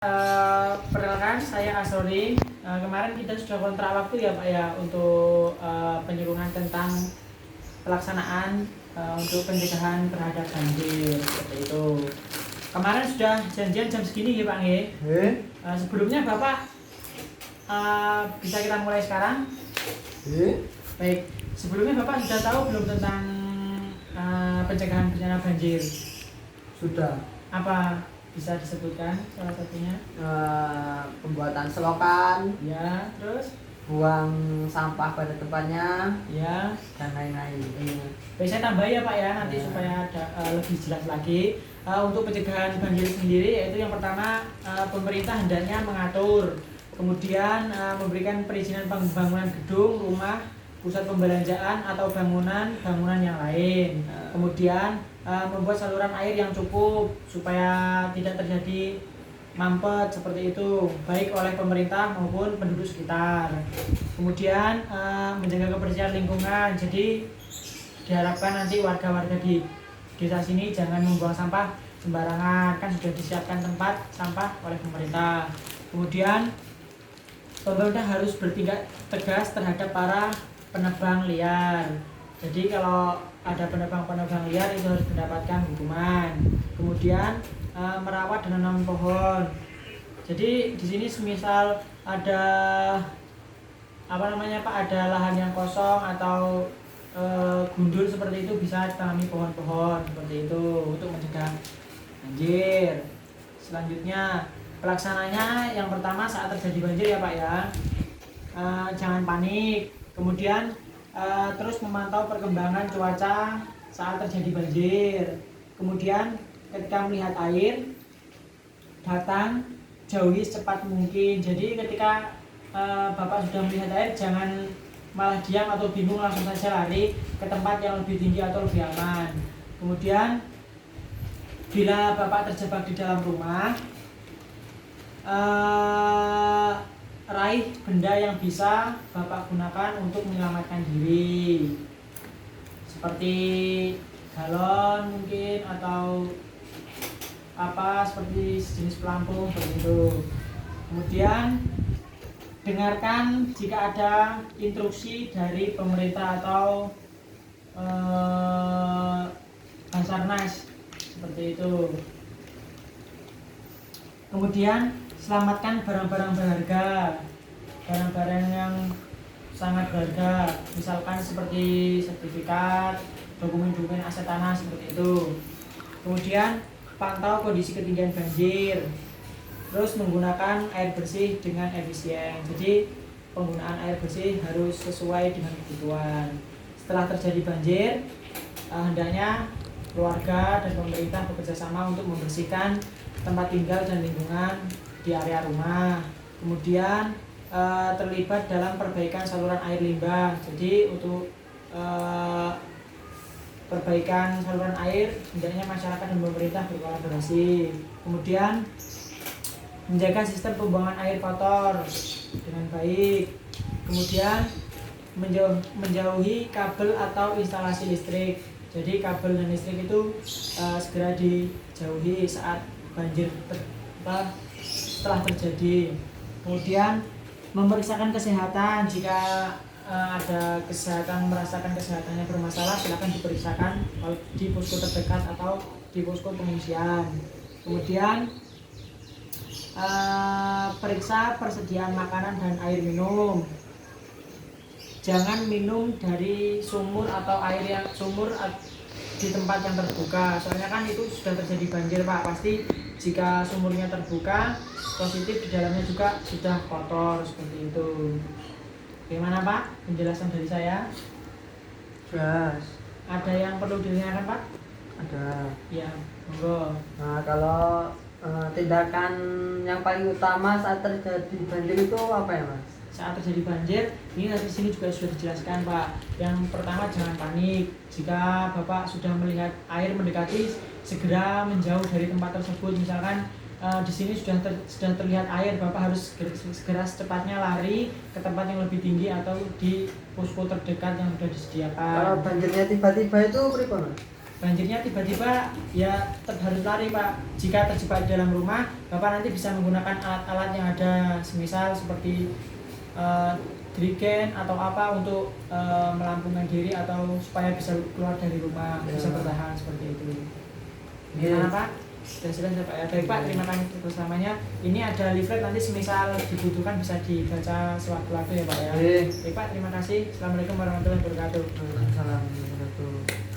Perkenalkan, saya Asrori. Kemarin kita sudah kontrak waktu ya Pak ya untuk penyuluhan tentang pelaksanaan untuk pencegahan terhadap banjir seperti itu. Kemarin sudah janjian jam segini ya Pak nggih. Sebelumnya Bapak bisa kita mulai sekarang? Baik. Sebelumnya Bapak sudah tahu belum tentang pencegahan bencana banjir? Sudah. Apa bisa disebutkan salah satunya? Pembuatan selokan, Ya, terus buang sampah pada tempatnya, ya, dan lain-lain. Bisa tambah ya Pak ya nanti supaya ada lebih jelas lagi. Untuk pencegahan banjir sendiri yaitu yang pertama pemerintah hendaknya mengatur, kemudian memberikan perizinan pembangunan gedung, rumah, pusat pembelanjaan atau bangunan yang lain. Kemudian membuat saluran air yang cukup supaya tidak terjadi mampet seperti itu baik oleh pemerintah maupun penduduk sekitar. Kemudian menjaga kebersihan lingkungan, jadi diharapkan nanti warga-warga di desa sini jangan membuang sampah sembarangan, kan sudah disiapkan tempat sampah oleh pemerintah. Kemudian pemerintah harus bertindak tegas terhadap para penebang liar. Jadi kalau ada penebang liar itu harus mendapatkan hukuman. Kemudian merawat dan menanam pohon. Jadi di sini semisal ada Pak, ada lahan yang kosong atau gundul seperti itu bisa ditanami pohon-pohon seperti itu untuk mencegah banjir. Selanjutnya pelaksananya yang pertama saat terjadi banjir ya Pak ya, jangan panik. Kemudian terus memantau perkembangan cuaca saat terjadi banjir. Kemudian ketika melihat air datang jauhi secepat mungkin. Jadi ketika Bapak sudah melihat air jangan malah diam atau bingung, langsung saja lari ke tempat yang lebih tinggi atau lebih aman. Kemudian bila Bapak terjebak di dalam rumah, raih benda yang bisa Bapak gunakan untuk menyelamatkan diri, seperti galon mungkin atau seperti sejenis pelampung seperti itu. Kemudian dengarkan jika ada instruksi dari pemerintah atau Basarnas seperti itu. Kemudian selamatkan barang-barang berharga, barang-barang yang sangat berharga, misalkan seperti sertifikat, dokumen-dokumen aset tanah seperti itu. Kemudian pantau kondisi ketinggian banjir, terus menggunakan air bersih dengan efisien. Jadi penggunaan air bersih harus sesuai dengan kebutuhan. Setelah terjadi banjir, hendaknya keluarga dan pemerintah bekerja sama untuk membersihkan tempat tinggal dan lingkungan di area rumah. Kemudian terlibat dalam perbaikan saluran air limbah. Jadi untuk perbaikan saluran air hendaknya masyarakat dan pemerintah berkolaborasi. Kemudian menjaga sistem pembuangan air kotor dengan baik. Kemudian menjauhi kabel atau instalasi listrik. Jadi kabel dan listrik itu segera dijauhi saat banjir setelah terjadi. Kemudian memeriksakan kesehatan, jika ada merasakan kesehatannya bermasalah, silakan diperiksakan di posko terdekat atau di posko pengungsian. Kemudian periksa persediaan makanan dan air minum. Jangan minum dari sumur atau air yang di tempat yang terbuka, soalnya kan itu sudah terjadi banjir Pak. Pasti jika sumurnya terbuka, positif di dalamnya juga sudah kotor seperti itu. Bagaimana Pak penjelasan dari saya? Jelas. Ada yang perlu ditanyakan Pak? Ada. Ya, monggo. Nah, kalau tindakan yang paling utama saat terjadi banjir itu apa ya Mas? Saat terjadi banjir, ini di sini juga sudah dijelaskan Pak. Yang pertama jangan panik. Jika Bapak sudah melihat air mendekati, segera menjauh dari tempat tersebut. Misalkan di sini sudah terlihat air, Bapak harus segera secepatnya lari ke tempat yang lebih tinggi atau di posko terdekat yang sudah disediakan. Kalau banjirnya tiba-tiba itu berapa Mas? banjirnya tiba-tiba ya harus lari Pak. Jika terjebak di dalam rumah, Bapak nanti bisa menggunakan alat-alat yang ada, semisal seperti dirigen atau apa untuk melampungkan diri atau supaya bisa keluar dari rumah, bisa bertahan seperti itu. Gimana Pak? Sudah jelas ya Pak ya. Baik Pak, terima kasih bersamanya. Ini ada leaflet, nanti semisal dibutuhkan bisa dibaca sewaktu-waktu ya Pak ya. Baik Pak, terima kasih. Assalamualaikum warahmatullahi wabarakatuh. Waalaikumsalam warahmatullahi wabarakatuh.